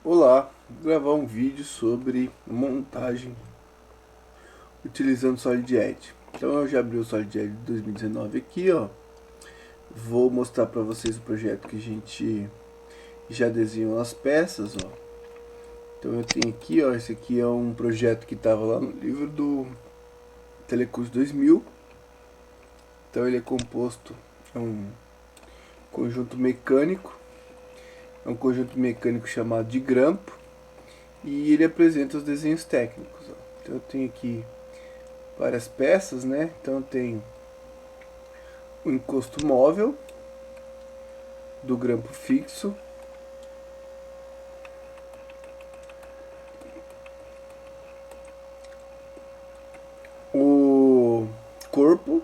Olá, vou gravar um vídeo sobre montagem utilizando Solid Edge. Então eu já abri o Solid Edge de 2019 aqui, ó. Vou mostrar para vocês o projeto que a gente já desenhou as peças, ó. Então eu tenho aqui, ó, esse aqui é um projeto que estava lá no livro do Telecurso 2000. Então ele é composto, é um conjunto mecânico, chamado de grampo, e ele apresenta os desenhos técnicos, ó. Então eu tenho aqui várias peças, né? Então eu tenho o encosto móvel do grampo fixo, o corpo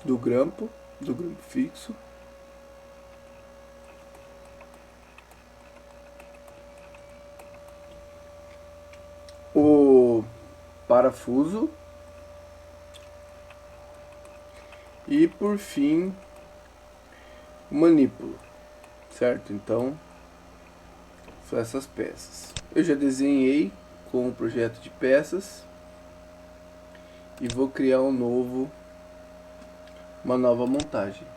do grampo fixo, o parafuso e por fim o manípulo, certo? Então são essas peças. Eu já desenhei com o projeto de peças e vou criar uma nova montagem.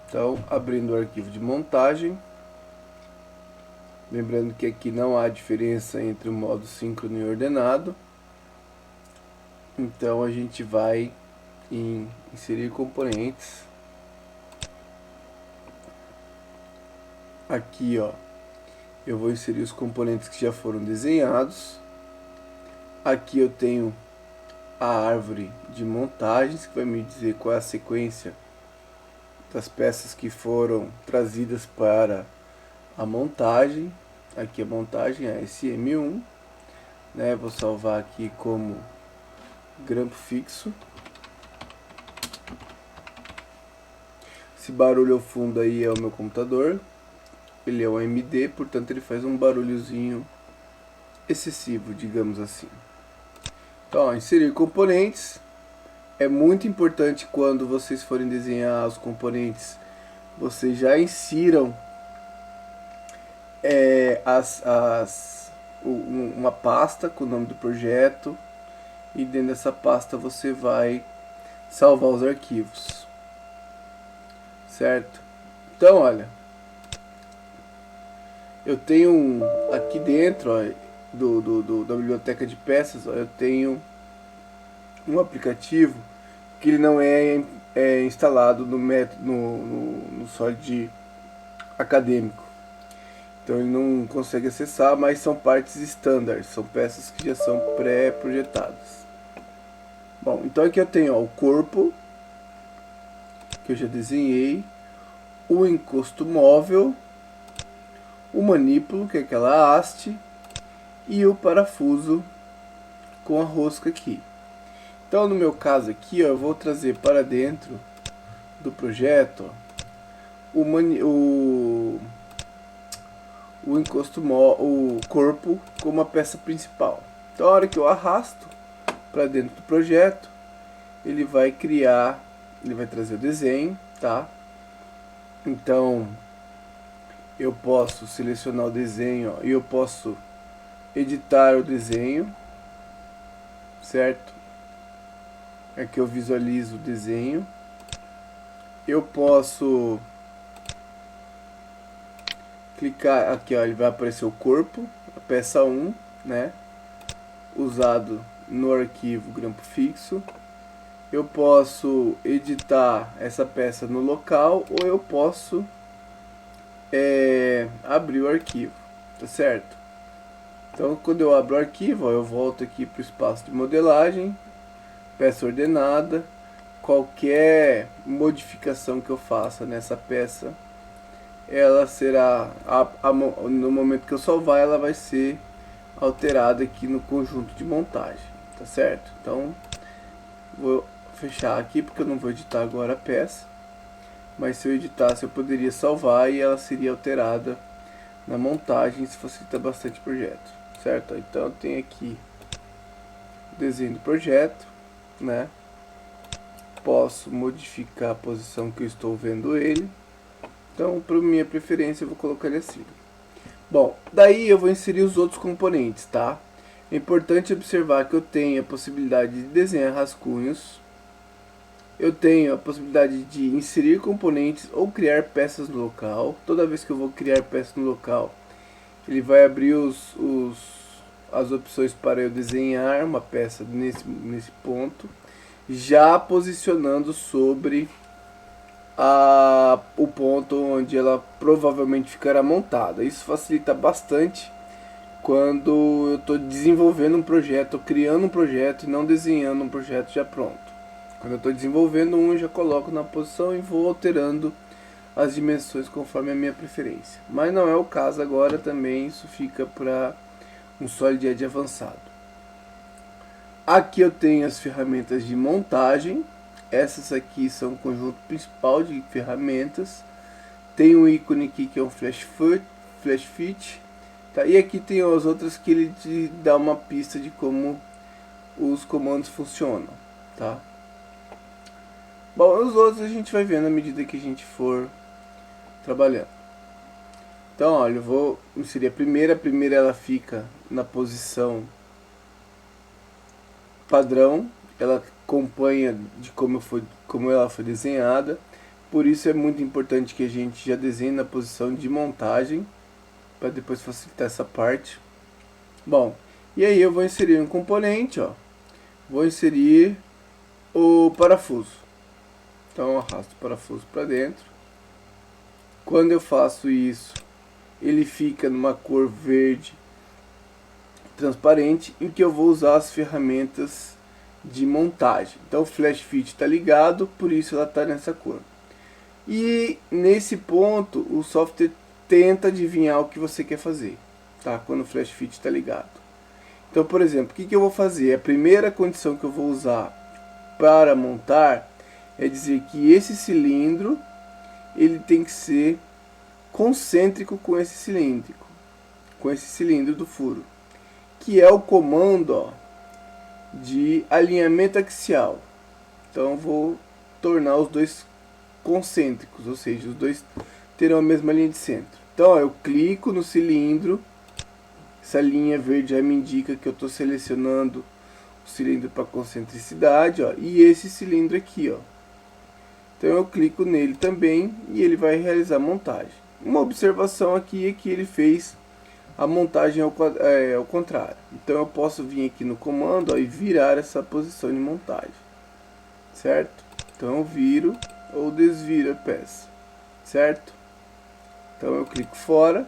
Então, abrindo o arquivo de montagem, lembrando que aqui não há diferença entre o modo síncrono e ordenado. Então a gente vai em inserir componentes. Aqui, ó, eu vou inserir os componentes que já foram desenhados. Aqui eu tenho a árvore de montagens, que vai me dizer qual é a sequência das peças que foram trazidas para a montagem. Aqui a montagem é SM1, né? Vou salvar aqui como grampo fixo. Esse barulho ao fundo aí é o meu computador. Ele é um AMD, portanto ele faz um barulhozinho excessivo, digamos assim. Então, ó, inserir componentes. É muito importante quando vocês forem desenhar os componentes, vocês já insiram uma pasta com o nome do projeto, e dentro dessa pasta você vai salvar os arquivos, certo? Então, olha, eu tenho aqui dentro, ó, da biblioteca de peças, ó, eu tenho um aplicativo que ele não é instalado no Solid acadêmico. Então ele não consegue acessar, mas são partes standard, são peças que já são pré-projetadas. Bom, então aqui eu tenho, ó, o corpo, que eu já desenhei, o encosto móvel, o manípulo, que é aquela haste, e o parafuso com a rosca aqui. Então no meu caso aqui, ó, eu vou trazer para dentro do projeto, ó, o corpo como a peça principal. Então a hora que eu arrasto para dentro do projeto, ele vai trazer o desenho, tá? Então eu posso selecionar o desenho, ó, e eu posso editar o desenho, certo? Aqui eu visualizo o desenho. Eu posso clicar aqui, ó, ele vai aparecer o corpo, a peça 1, né? Usado no arquivo grampo fixo. Eu posso editar essa peça no local, ou eu posso abrir o arquivo, tá certo? Então quando eu abro o arquivo, ó, eu volto aqui para o espaço de modelagem, peça ordenada. Qualquer modificação que eu faça nessa peça, ela será, no momento que eu salvar, ela vai ser alterada aqui no conjunto de montagem, tá certo? Então vou fechar aqui porque eu não vou editar agora a peça, mas se eu editasse eu poderia salvar e ela seria alterada na montagem. Isso facilita bastante o projeto, certo? Então tem aqui desenho do projeto, né? Posso modificar a posição que eu estou vendo ele. Então, para minha preferência, eu vou colocar ele assim. Bom, daí eu vou inserir os outros componentes, tá? É importante observar que eu tenho a possibilidade de desenhar rascunhos, eu tenho a possibilidade de inserir componentes ou criar peças no local. Toda vez que eu vou criar peças no local, ele vai abrir as opções para eu desenhar uma peça nesse ponto, já posicionando sobre o ponto onde ela provavelmente ficará montada. Isso facilita bastante quando eu estou desenvolvendo um projeto, criando um projeto e não desenhando um projeto já pronto. Quando eu estou desenvolvendo um, eu já coloco na posição e vou alterando as dimensões conforme a minha preferência. Mas não é o caso agora, também isso fica para um Solid Edge avançado. Aqui eu tenho as ferramentas de montagem. Essas aqui são o conjunto principal de ferramentas. Tem um ícone aqui que é um Flash Fit. Tá? E aqui tem as outras que ele te dá uma pista de como os comandos funcionam. Tá? Bom, os outros a gente vai vendo à medida que a gente for trabalhando. Então, olha, eu vou inserir a primeira. A primeira ela fica na posição padrão. Ela acompanha de como ela foi desenhada. Por isso é muito importante que a gente já desenhe na posição de montagem, para depois facilitar essa parte. Bom, e aí eu vou inserir um componente, ó. Vou inserir o parafuso. Então eu arrasto o parafuso para dentro. Quando eu faço isso, ele fica numa cor verde transparente, em que eu vou usar as ferramentas de montagem. Então o Flash Fit está ligado, por isso ela está nessa cor. E nesse ponto o software tenta adivinhar o que você quer fazer, tá? Quando o Flash Fit está ligado. Então, por exemplo, o que eu vou fazer? A primeira condição que eu vou usar para montar é dizer que esse cilindro ele tem que ser concêntrico com esse cilindro do furo, que é o comando, ó, de alinhamento axial. Então eu vou tornar os dois concêntricos, ou seja, os dois terão a mesma linha de centro. Então ó, eu clico no cilindro, essa linha verde já me indica que eu estou selecionando o cilindro para concentricidade, ó, e esse cilindro aqui, ó. Então eu clico nele também e ele vai realizar a montagem. Uma observação aqui é que ele fez a montagem ao contrário. Então eu posso vir aqui no comando, ó, e virar essa posição de montagem, certo? Então eu viro ou desviro a peça, certo? Então eu clico fora,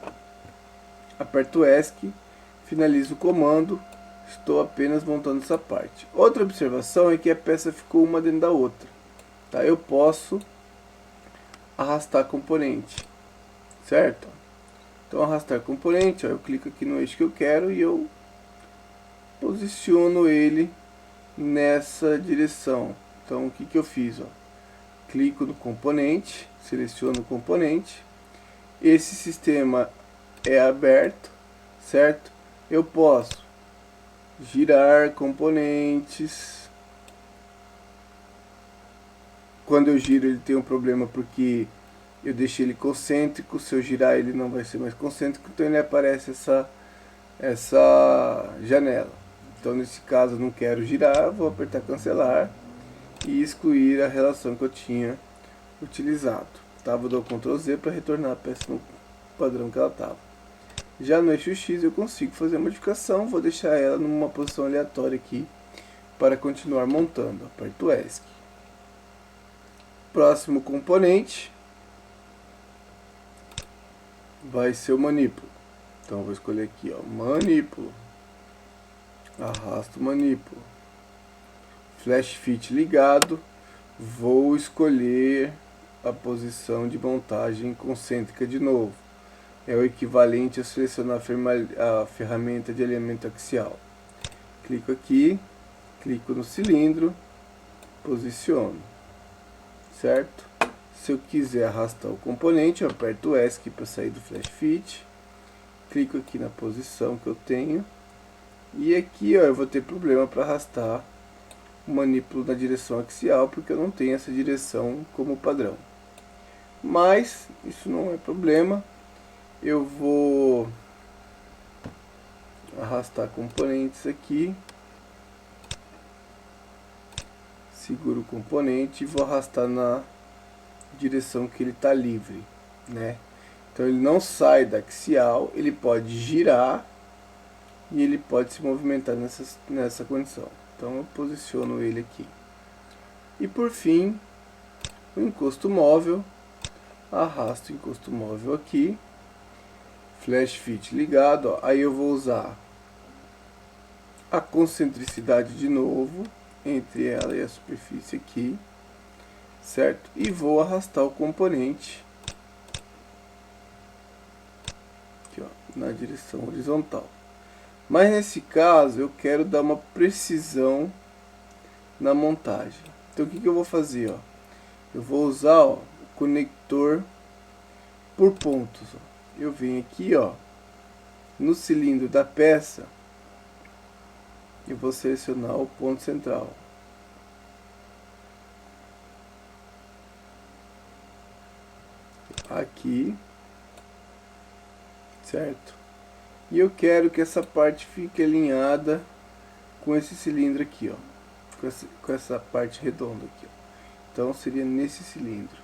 aperto ESC, finalizo o comando, estou apenas montando essa parte. Outra observação é que a peça ficou uma dentro da outra, tá? Eu posso arrastar componente, certo? Então arrastar componente, ó, eu clico aqui no eixo que eu quero e eu posiciono ele nessa direção. Então o que eu fiz? Ó? Clico no componente, seleciono o componente. Esse sistema é aberto, certo? Eu posso girar componentes. Quando eu giro ele tem um problema porque eu deixei ele concêntrico. Se eu girar ele não vai ser mais concêntrico, então ele aparece essa janela. Então nesse caso eu não quero girar, vou apertar cancelar e excluir a relação que eu tinha utilizado. Tá? Vou dar o Ctrl Z para retornar a peça no padrão que ela estava. Já no eixo X eu consigo fazer a modificação, vou deixar ela numa posição aleatória aqui para continuar montando. Aperto ESC. Próximo componente vai ser o manípulo. Então eu vou escolher aqui, ó, manípulo. Arrasto o manípulo. Flash Fit ligado. Vou escolher a posição de montagem concêntrica de novo. É o equivalente a selecionar a ferramenta de alinhamento axial. Clico aqui, clico no cilindro, posiciono, certo? Se eu quiser arrastar o componente, eu aperto o ESC para sair do Flash Fit. Clico aqui na posição que eu tenho E aqui, ó, eu vou ter problema para arrastar o manípulo na direção axial, porque eu não tenho essa direção como padrão. Mas isso não é problema. Eu vou arrastar componentes aqui. Seguro o componente e vou arrastar na direção que ele está livre, né? Então ele não sai da axial, ele pode girar e ele pode se movimentar nessa condição. Então eu posiciono ele aqui. E por fim, o encosto móvel, arrasto o encosto móvel aqui, flash fit ligado, ó. Aí eu vou usar a concentricidade de novo entre ela e a superfície aqui, certo? E vou arrastar o componente aqui, ó, na direção horizontal. Mas nesse caso eu quero dar uma precisão na montagem. Então o que eu vou fazer? Ó? Eu vou usar, ó, o conector por pontos. Ó. Eu venho aqui, ó, no cilindro da peça, eu vou selecionar o ponto central. Aqui, certo? E eu quero que essa parte fique alinhada com esse cilindro aqui, ó, com essa parte redonda aqui, ó. Então seria nesse cilindro.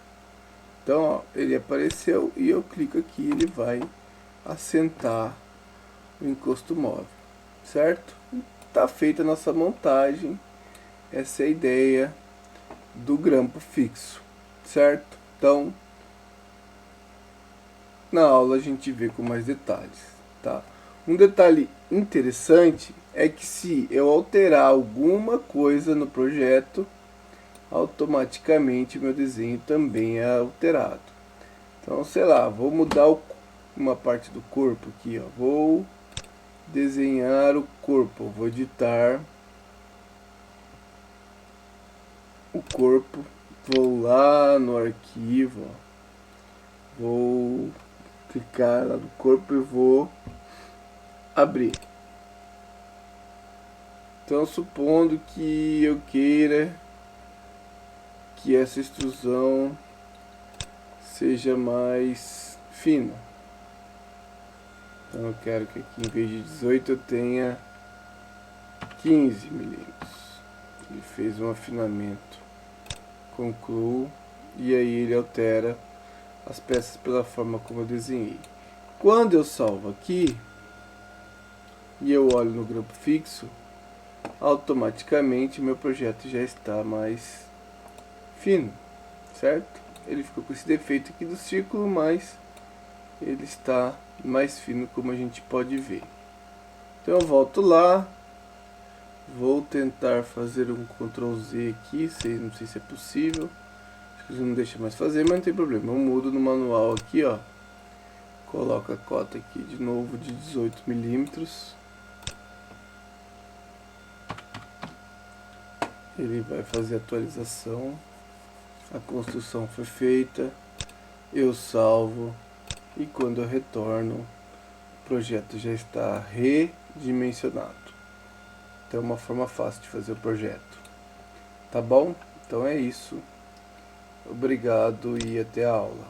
Então, ó, ele apareceu e eu clico aqui, ele vai assentar o encosto móvel, certo? Tá feita a nossa montagem. Essa é a ideia do grampo fixo, certo? Então, na aula a gente vê com mais detalhes, tá? Um detalhe interessante é que se eu alterar alguma coisa no projeto, automaticamente meu desenho também é alterado. Então, sei lá, vou mudar uma parte do corpo aqui, ó. Vou desenhar o corpo, vou editar o corpo, vou lá no arquivo, ó. Vou clicar lá no corpo e vou abrir. Então, supondo que eu queira que essa extrusão seja mais fina. Então eu quero que aqui em vez de 18 eu tenha 15 milímetros. Ele fez um afinamento. Concluo. E aí ele altera as peças pela forma como eu desenhei. Quando eu salvo aqui e eu olho no grampo fixo, automaticamente meu projeto já está mais fino, certo? Ele ficou com esse defeito aqui do círculo, mas ele está mais fino, como a gente pode ver. Então eu volto lá, vou tentar fazer um Ctrl Z aqui, não sei se é possível, acho que não deixa mais fazer, mas não tem problema. Eu mudo no manual aqui, ó, coloco a cota aqui de novo de 18 milímetros. Ele vai fazer a atualização. A construção foi feita, eu salvo e quando eu retorno, o projeto já está redimensionado. Então é uma forma fácil de fazer o projeto. Tá bom? Então é isso. Obrigado e até a aula.